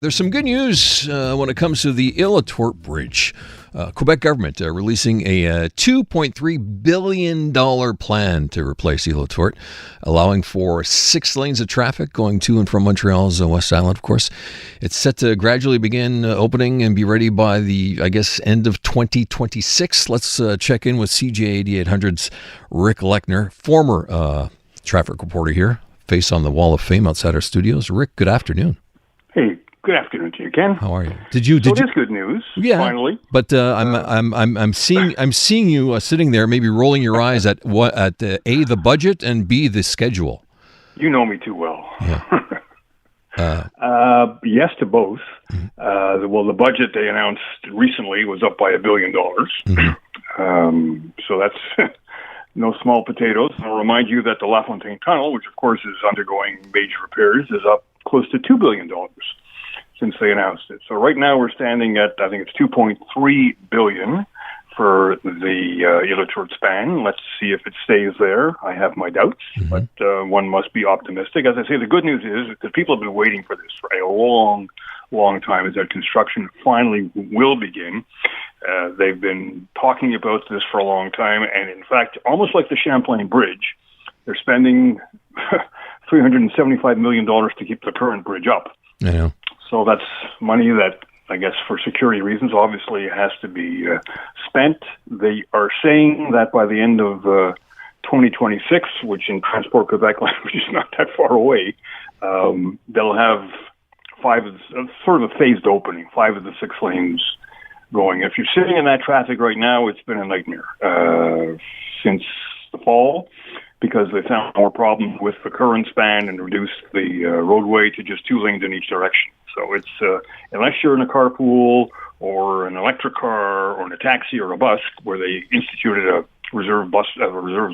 There's some good news when it comes to the Île-aux-Tourtes Bridge. Quebec government releasing a $2.3 billion plan to replace Île-aux-Tourtes, allowing for 6 lanes of traffic going to and from Montreal's West Island, of course. It's set to gradually begin opening and be ready by the, end of 2026. Let's check in with CJAD 800's Rick LECKNER, former traffic reporter here, face on the Wall of Fame outside our studios. Rick, good afternoon. Hey. Good afternoon to you, Ken. How are you? It is good news. Yeah, finally. But I'm seeing you sitting there, maybe rolling your eyes at A, the budget, and B, the schedule. You know me too well. Yeah. Yes to both. Mm-hmm. The budget they announced recently was up by $1 billion. Mm-hmm. So that's no small potatoes. And I'll remind you that the La Fontaine Tunnel, which of course is undergoing major repairs, is up close to $2 billion. Since they announced it. So right now we're standing at, I think it's $2.3 billion for the Île-aux-Tourtes span. Let's see if it stays there. I have my doubts, but one must be optimistic. As I say, the good news is that people have been waiting for this for a long, long time, is that construction finally will begin. They've been talking about this for a long time, and in fact, almost like the Champlain Bridge, they're spending $375 million to keep the current bridge up. I know. So that's money that, I guess, for security reasons, obviously has to be spent. They are saying that by the end of 2026, which in Transport Quebec language is not that far away, they'll have sort of a phased opening, 5 of the 6 lanes going. If you're sitting in that traffic right now, it's been a nightmare since the fall, because they found more problems with the current span and reduced the roadway to just 2 lanes in each direction. So it's, unless you're in a carpool or an electric car or in a taxi or a bus, where they instituted a reserve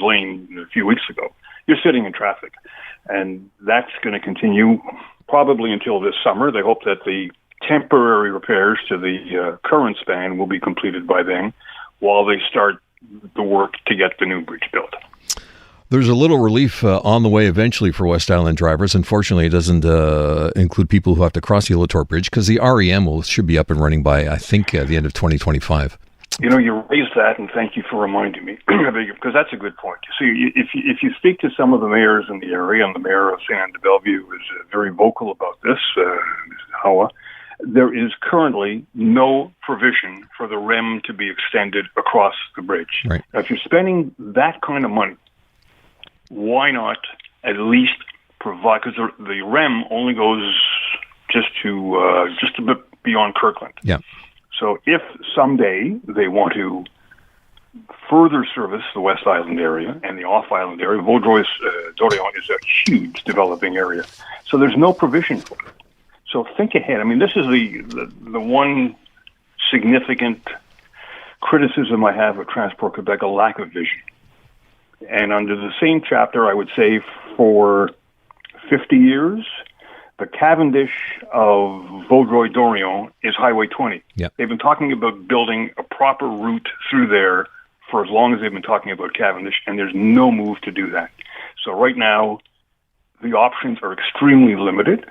lane a few weeks ago, you're sitting in traffic. And that's going to continue probably until this summer. They hope that the temporary repairs to the current span will be completed by then, while they start the work to get the new bridge built. There's a little relief on the way eventually for West Island drivers. Unfortunately, it doesn't include people who have to cross the Île-aux-Tourtes Bridge, because the REM should be up and running by, I think, the end of 2025. You know, you raised that, and thank you for reminding me, because that's a good point. You see, if you speak to some of the mayors in the area, and the mayor of St. Anne de Bellevue is very vocal about this, Hawa, there is currently no provision for the REM to be extended across the bridge. Right. Now, if you're spending that kind of money, why not at least provide, because the REM only goes just a bit beyond Kirkland. Yeah. So if someday they want to further service the West Island area and the off-island area, Vaudreuil-Dorion is a huge developing area. So there's no provision for it. So think ahead. I mean, this is the one significant criticism I have of Transport Quebec, a lack of vision. And under the same chapter, I would say for 50 years, the Cavendish of Vaudreuil-Dorion is Highway 20. Yep. They've been talking about building a proper route through there for as long as they've been talking about Cavendish, and there's no move to do that. So right now, the options are extremely limited,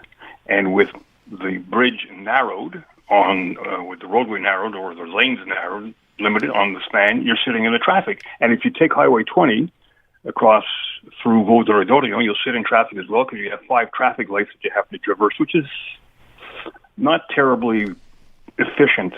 and with the bridge narrowed with the roadway narrowed or the lanes narrowed, limited on the span, you're sitting in the traffic. And if you take Highway 20 across through Vaudreuil-Dorion, you'll sit in traffic as well, because you have 5 traffic lights that you have to traverse, which is not terribly efficient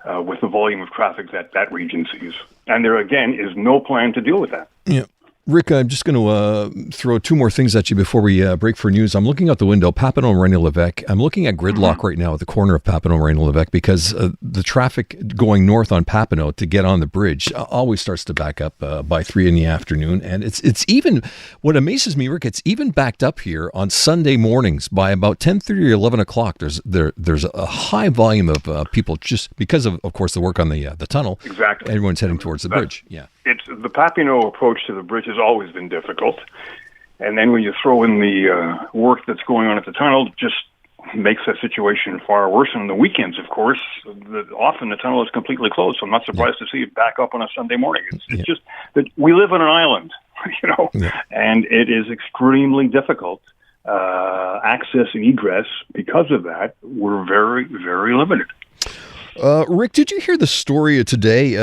with the volume of traffic that region sees. And there, again, is no plan to deal with that. Yeah. Rick, I'm just going to throw 2 more things at you before we break for news. I'm looking out the window, Papineau and René-Lévesque. I'm looking at gridlock right now at the corner of Papineau and René-Lévesque, because the traffic going north on Papineau to get on the bridge always starts to back up by 3 in the afternoon. And it's even, what amazes me, Rick, it's even backed up here on Sunday mornings by about 10:30 or 11 o'clock. There's a high volume of people, just because of course, the work on the tunnel. Exactly. Everyone's heading towards the bridge. Yeah. It's the Papineau approach to the bridge has always been difficult, and then when you throw in the work that's going on at the tunnel, it just makes that situation far worse. And on the weekends, of course, often the tunnel is completely closed, so I'm not surprised to see it back up on a Sunday morning. It's just that we live on an island, and it is extremely difficult access and egress, because of that, were very, very limited. Rick, did you hear the story today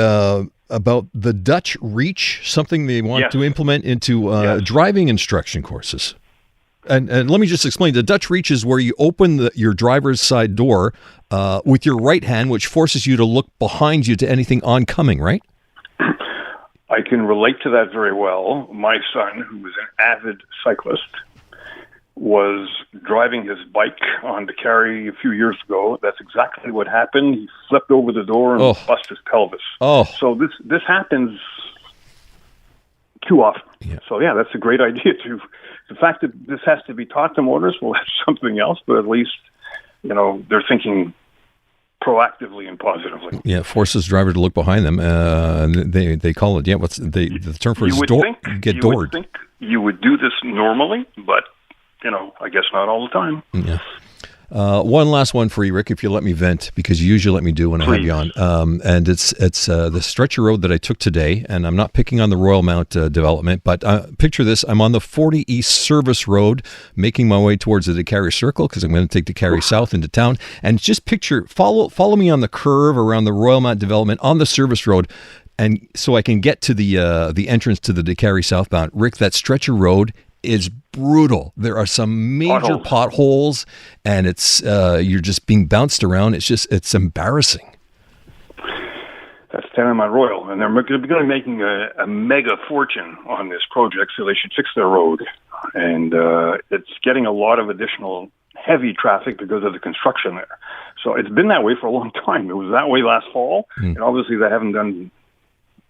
about the Dutch Reach, something they want to implement into driving instruction courses? And let me just explain. The Dutch Reach is where you open your driver's side door with your right hand, which forces you to look behind you to anything oncoming, right? I can relate to that very well. My son, who was an avid cyclist, was driving his bike on the Carry a few years ago. That's exactly what happened. He flipped over the door and busted his pelvis. So this happens too often. Yeah. So that's a great idea too. The fact that this has to be taught to motorists, well, that's something else, but at least, they're thinking proactively and positively. Yeah, forces driver to look behind them. They call it, what's the term for it? You would do this normally, but I guess not all the time. Yeah. One last one for you, Rick, if you let me vent, because you usually let me do when I have you on. And it's the stretch of road that I took today, and I'm not picking on the Royal Mount development, but picture this. I'm on the 40 East Service Road, making my way towards the DeCarry Circle, because I'm going to take DeCarry South into town. And just follow me on the curve around the Royal Mount development on the Service Road, and so I can get to the entrance to the DeCarry southbound. Rick, that stretch of road is brutal. There are some major potholes, and it's you're just being bounced around. It's embarrassing. That's 10 on Royal, and they're going to be making a mega fortune on this project, so they should fix their road. And it's getting a lot of additional heavy traffic because of the construction there. So it's been that way for a long time. It was that way last fall, and obviously they haven't done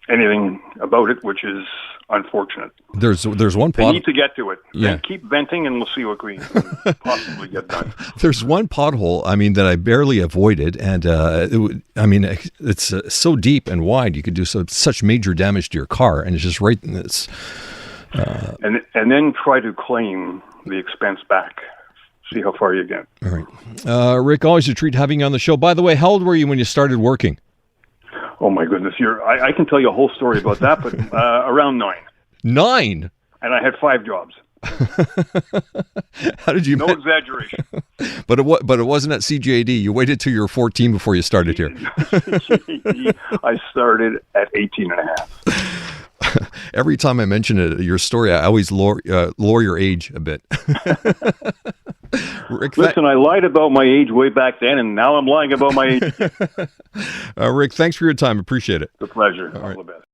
anything about it, which is unfortunate. There's one They need to get to it. Yeah. Keep venting, and we'll see what we can possibly get done. There's one pothole, that I barely avoided, and it's so deep and wide, you could do such major damage to your car, and it's just right in this. And then try to claim the expense back. See how far you get. All right. Rick, always a treat having you on the show. By the way, how old were you when you started working? Oh, my goodness. I can tell you a whole story about that, but around 9. 9? And I had 5 jobs. How did you... No exaggeration. But it wasn't at CJAD. You waited till you were 14 before you started here. I started at 18 and a half. Every time I mention your story, I always lower your age a bit. Rick, listen, I lied about my age way back then, and now I'm lying about my age. Rick, thanks for your time. Appreciate it. It's a pleasure. All right. All the best.